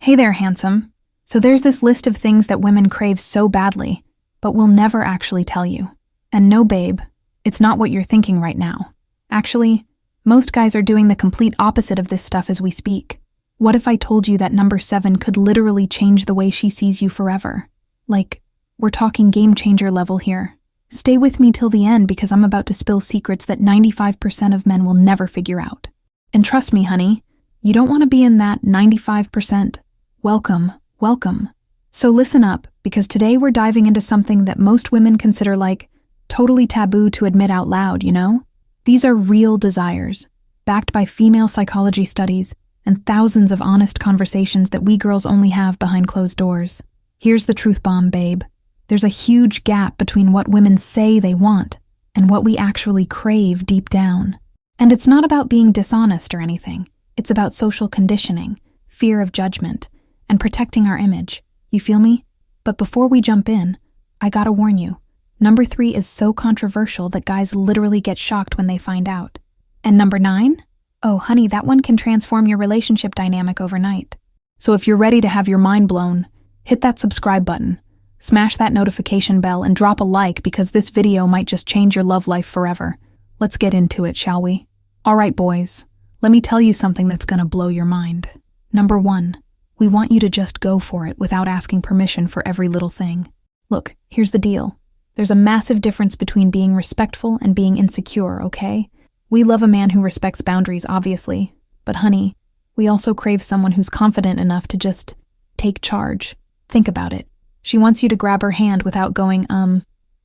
Hey there, handsome. So there's this list of things that women crave so badly, but will never actually tell you. And no, babe, it's not what you're thinking right now. Actually, most guys are doing the complete opposite of this stuff as we speak. What if I told you that number 7 could literally change the way she sees you forever? Like, we're talking game changer level here. Stay with me till the end because I'm about to spill secrets that 95% of men will never figure out. And trust me, honey, you don't want to be in that 95%. Welcome. So listen up, because today we're diving into something that most women consider like totally taboo to admit out loud, you know? These are real desires, backed by female psychology studies and thousands of honest conversations that we girls only have behind closed doors. Here's the truth bomb, babe. There's a huge gap between what women say they want and what we actually crave deep down. And it's not about being dishonest or anything. It's about social conditioning, fear of judgment, and protecting our image. You feel me? But before we jump in, I gotta warn you. Number 3 is so controversial that guys literally get shocked when they find out. And number 9? Oh, honey, that one can transform your relationship dynamic overnight. So if you're ready to have your mind blown, hit that subscribe button, smash that notification bell, and drop a like because this video might just change your love life forever. Let's get into it, shall we? All right, boys, let me tell you something that's gonna blow your mind. Number 1, we want you to just go for it without asking permission for every little thing. Look, here's the deal. There's a massive difference between being respectful and being insecure, okay? We love a man who respects boundaries, obviously. But honey, we also crave someone who's confident enough to just take charge. Think about it. She wants you to grab her hand without going,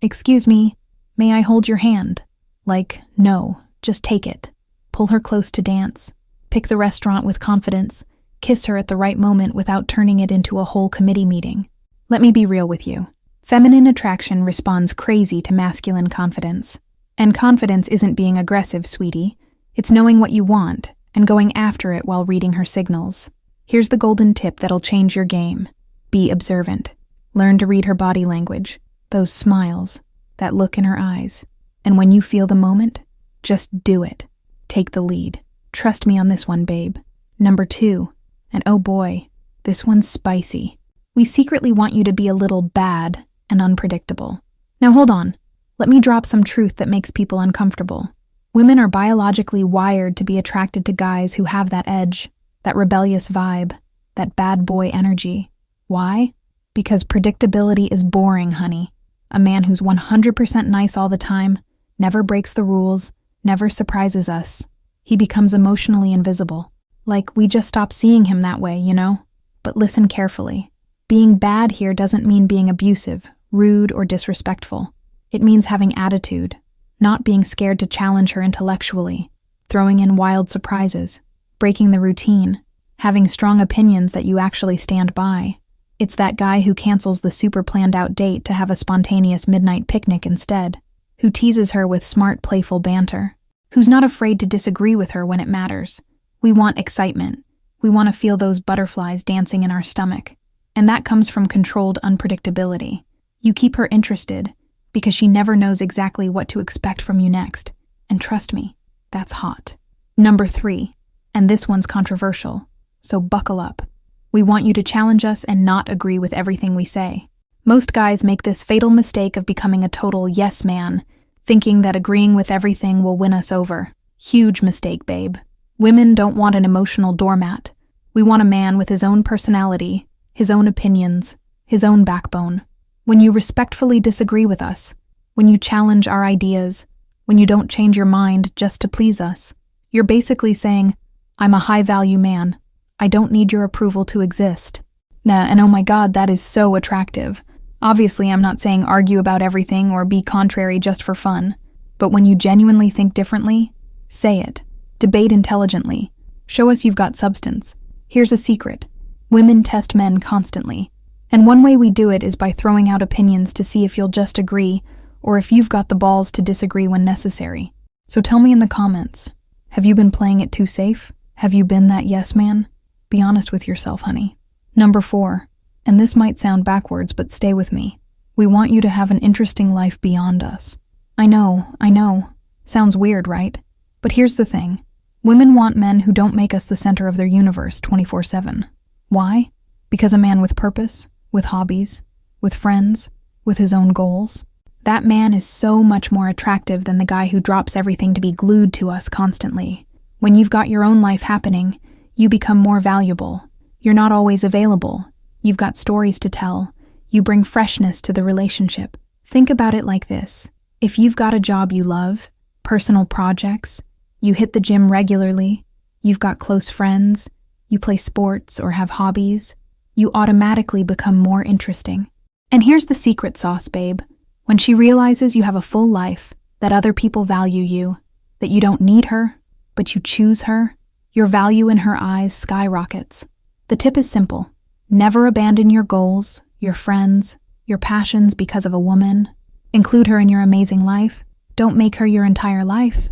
excuse me, may I hold your hand? Like, no, just take it. Pull her close to dance. Pick the restaurant with confidence. Kiss her at the right moment without turning it into a whole committee meeting. Let me be real with you. Feminine attraction responds crazy to masculine confidence. And confidence isn't being aggressive, sweetie. It's knowing what you want and going after it while reading her signals. Here's the golden tip that'll change your game. Be observant. Learn to read her body language, those smiles, that look in her eyes. And when you feel the moment, just do it. Take the lead. Trust me on this one, babe. Number 2, and oh boy, this one's spicy. We secretly want you to be a little bad and unpredictable. Now hold on. Let me drop some truth that makes people uncomfortable. Women are biologically wired to be attracted to guys who have that edge, that rebellious vibe, that bad boy energy. Why? Because predictability is boring, honey. A man who's 100% nice all the time, never breaks the rules, never surprises us. He becomes emotionally invisible. Like, we just stop seeing him that way, you know? But listen carefully. Being bad here doesn't mean being abusive, rude, or disrespectful. It means having attitude, not being scared to challenge her intellectually, throwing in wild surprises, breaking the routine, having strong opinions that you actually stand by. It's that guy who cancels the super planned out date to have a spontaneous midnight picnic instead, who teases her with smart, playful banter, who's not afraid to disagree with her when it matters. We want excitement. We want to feel those butterflies dancing in our stomach. And that comes from controlled unpredictability. You keep her interested because she never knows exactly what to expect from you next. And trust me, that's hot. Number 3, and this one's controversial, so buckle up. We want you to challenge us and not agree with everything we say. Most guys make this fatal mistake of becoming a total yes man, thinking that agreeing with everything will win us over. Huge mistake, babe. Women don't want an emotional doormat. We want a man with his own personality, his own opinions, his own backbone. When you respectfully disagree with us, when you challenge our ideas, when you don't change your mind just to please us, you're basically saying, I'm a high-value man. I don't need your approval to exist. And oh my God, that is so attractive. Obviously, I'm not saying argue about everything or be contrary just for fun. But when you genuinely think differently, say it. Debate intelligently. Show us you've got substance. Here's a secret. Women test men constantly. And one way we do it is by throwing out opinions to see if you'll just agree or if you've got the balls to disagree when necessary. So tell me in the comments, have you been playing it too safe? Have you been that yes man? Be honest with yourself, honey. Number 4, and this might sound backwards, but stay with me. We want you to have an interesting life beyond us. I know. Sounds weird, right? But here's the thing. Women want men who don't make us the center of their universe 24/7. Why? Because a man with purpose, with hobbies, with friends, with his own goals, that man is so much more attractive than the guy who drops everything to be glued to us constantly. When you've got your own life happening, you become more valuable. You're not always available. You've got stories to tell. You bring freshness to the relationship. Think about it like this. If you've got a job you love, personal projects, you hit the gym regularly, you've got close friends, you play sports or have hobbies, you automatically become more interesting. And here's the secret sauce, babe. When she realizes you have a full life, that other people value you, that you don't need her, but you choose her, your value in her eyes skyrockets. The tip is simple. Never abandon your goals, your friends, your passions because of a woman. Include her in your amazing life. Don't make her your entire life.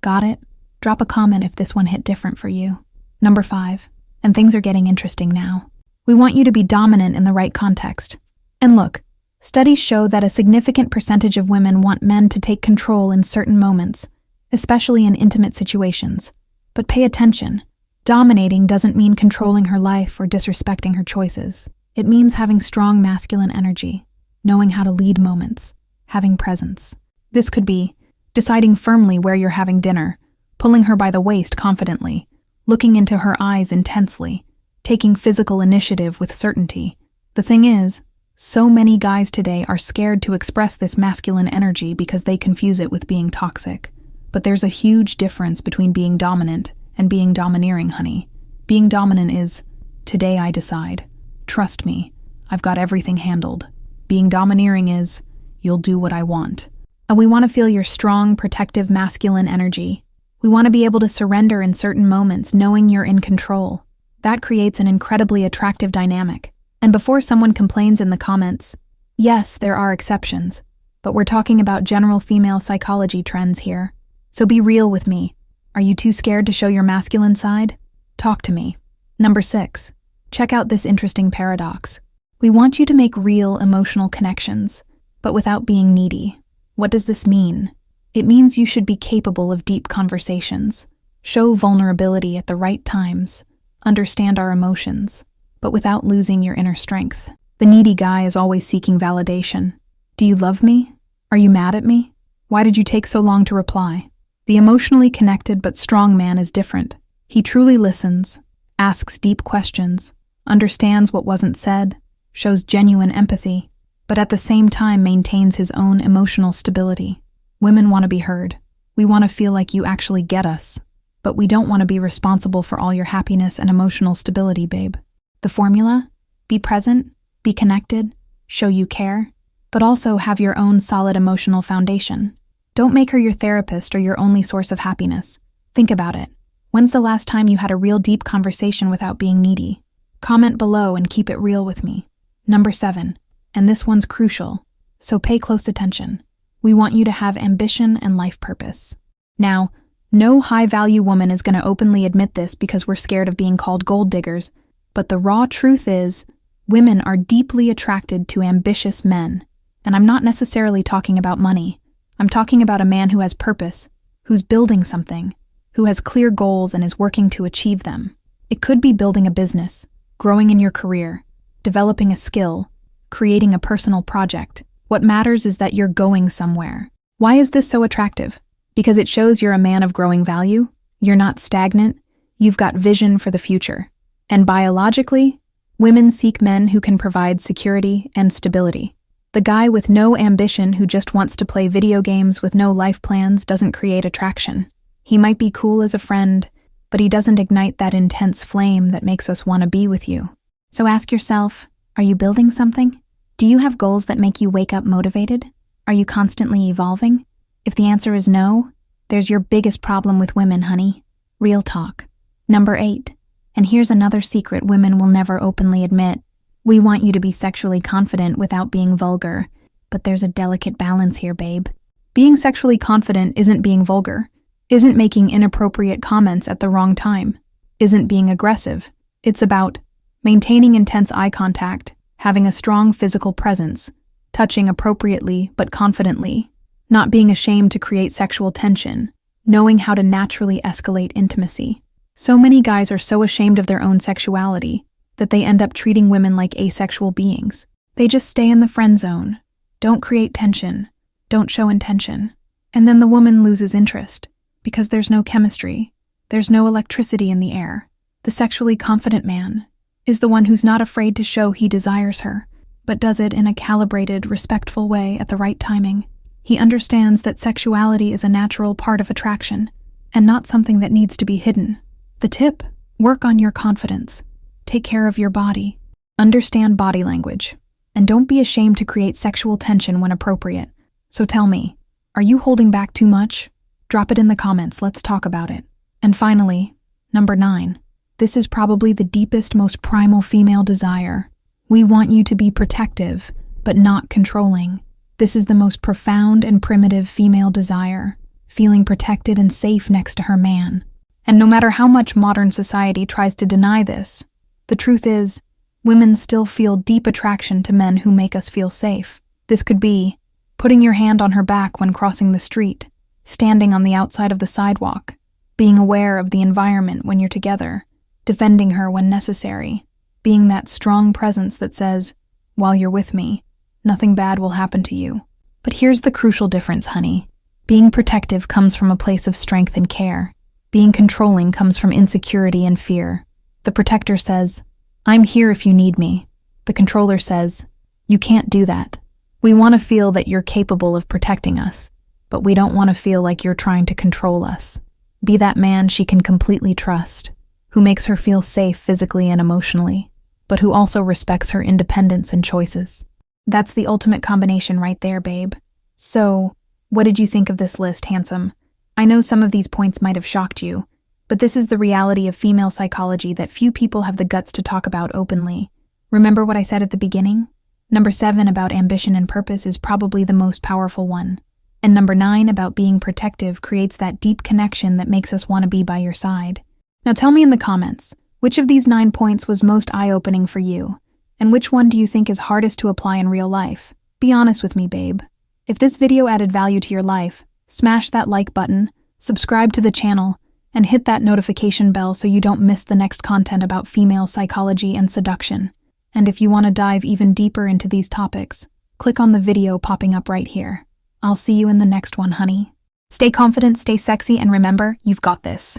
Got it? Drop a comment if this one hit different for you. Number 5, and things are getting interesting now. We want you to be dominant in the right context. And look, studies show that a significant percentage of women want men to take control in certain moments, especially in intimate situations. But pay attention. Dominating doesn't mean controlling her life or disrespecting her choices. It means having strong masculine energy, knowing how to lead moments, having presence. This could be deciding firmly where you're having dinner, pulling her by the waist confidently, looking into her eyes intensely, taking physical initiative with certainty. The thing is, so many guys today are scared to express this masculine energy because they confuse it with being toxic. But there's a huge difference between being dominant and being domineering, honey. Being dominant is, today I decide. Trust me, I've got everything handled. Being domineering is, you'll do what I want. And we want to feel your strong, protective, masculine energy. We want to be able to surrender in certain moments, knowing you're in control. That creates an incredibly attractive dynamic. And before someone complains in the comments, yes, there are exceptions, but we're talking about general female psychology trends here. So be real with me. Are you too scared to show your masculine side? Talk to me. Number 6. Check out this interesting paradox. We want you to make real emotional connections, but without being needy. What does this mean? It means you should be capable of deep conversations, show vulnerability at the right times, understand our emotions, but without losing your inner strength. The needy guy is always seeking validation. Do you love me? Are you mad at me? Why did you take so long to reply? The emotionally connected but strong man is different. He truly listens, asks deep questions, understands what wasn't said, shows genuine empathy, but at the same time maintains his own emotional stability. Women want to be heard. We want to feel like you actually get us, but we don't want to be responsible for all your happiness and emotional stability, babe. The formula? Be present, be connected, show you care, but also have your own solid emotional foundation. Don't make her your therapist or your only source of happiness. Think about it. When's the last time you had a real deep conversation without being needy? Comment below and keep it real with me. Number 7, and this one's crucial, so pay close attention. We want you to have ambition and life purpose. Now, no high-value woman is going to openly admit this because we're scared of being called gold diggers, but the raw truth is, women are deeply attracted to ambitious men. And I'm not necessarily talking about money. I'm talking about a man who has purpose, who's building something, who has clear goals and is working to achieve them. It could be building a business, growing in your career, developing a skill, creating a personal project. What matters is that you're going somewhere. Why is this so attractive? Because it shows you're a man of growing value, you're not stagnant, you've got vision for the future. And biologically, women seek men who can provide security and stability. The guy with no ambition who just wants to play video games with no life plans doesn't create attraction. He might be cool as a friend, but he doesn't ignite that intense flame that makes us want to be with you. So ask yourself, are you building something? Do you have goals that make you wake up motivated? Are you constantly evolving? If the answer is no, there's your biggest problem with women, honey. Real talk. Number 8, and here's another secret women will never openly admit. We want you to be sexually confident without being vulgar, but there's a delicate balance here, babe. Being sexually confident isn't being vulgar, isn't making inappropriate comments at the wrong time, isn't being aggressive. It's about maintaining intense eye contact, having a strong physical presence, touching appropriately but confidently, not being ashamed to create sexual tension, knowing how to naturally escalate intimacy. So many guys are so ashamed of their own sexuality, that they end up treating women like asexual beings. They just stay in the friend zone, don't create tension, don't show intention. And then the woman loses interest because there's no chemistry, there's no electricity in the air. The sexually confident man is the one who's not afraid to show he desires her, but does it in a calibrated, respectful way at the right timing. He understands that sexuality is a natural part of attraction and not something that needs to be hidden. The tip: work on your confidence. Take care of your body. Understand body language. And don't be ashamed to create sexual tension when appropriate. So tell me, are you holding back too much? Drop it in the comments, let's talk about it. And finally, number 9. This is probably the deepest, most primal female desire. We want you to be protective, but not controlling. This is the most profound and primitive female desire, feeling protected and safe next to her man. And no matter how much modern society tries to deny this, the truth is, women still feel deep attraction to men who make us feel safe. This could be putting your hand on her back when crossing the street, standing on the outside of the sidewalk, being aware of the environment when you're together, defending her when necessary, being that strong presence that says, while you're with me, nothing bad will happen to you. But here's the crucial difference, honey. Being protective comes from a place of strength and care. Being controlling comes from insecurity and fear. The protector says, I'm here if you need me. The controller says, you can't do that. We want to feel that you're capable of protecting us, but we don't want to feel like you're trying to control us. Be that man she can completely trust, who makes her feel safe physically and emotionally, but who also respects her independence and choices. That's the ultimate combination right there, babe. So, what did you think of this list, handsome? I know some of these points might have shocked you, but this is the reality of female psychology that few people have the guts to talk about openly. Remember what I said at the beginning? Number 7 about ambition and purpose is probably the most powerful one. And number 9 about being protective creates that deep connection that makes us want to be by your side. Now tell me in the comments, which of these 9 points was most eye-opening for you? And which one do you think is hardest to apply in real life? Be honest with me, babe. If this video added value to your life, smash that like button, subscribe to the channel, and hit that notification bell so you don't miss the next content about female psychology and seduction. And if you want to dive even deeper into these topics, click on the video popping up right here. I'll see you in the next one, honey. Stay confident, stay sexy, and remember, you've got this.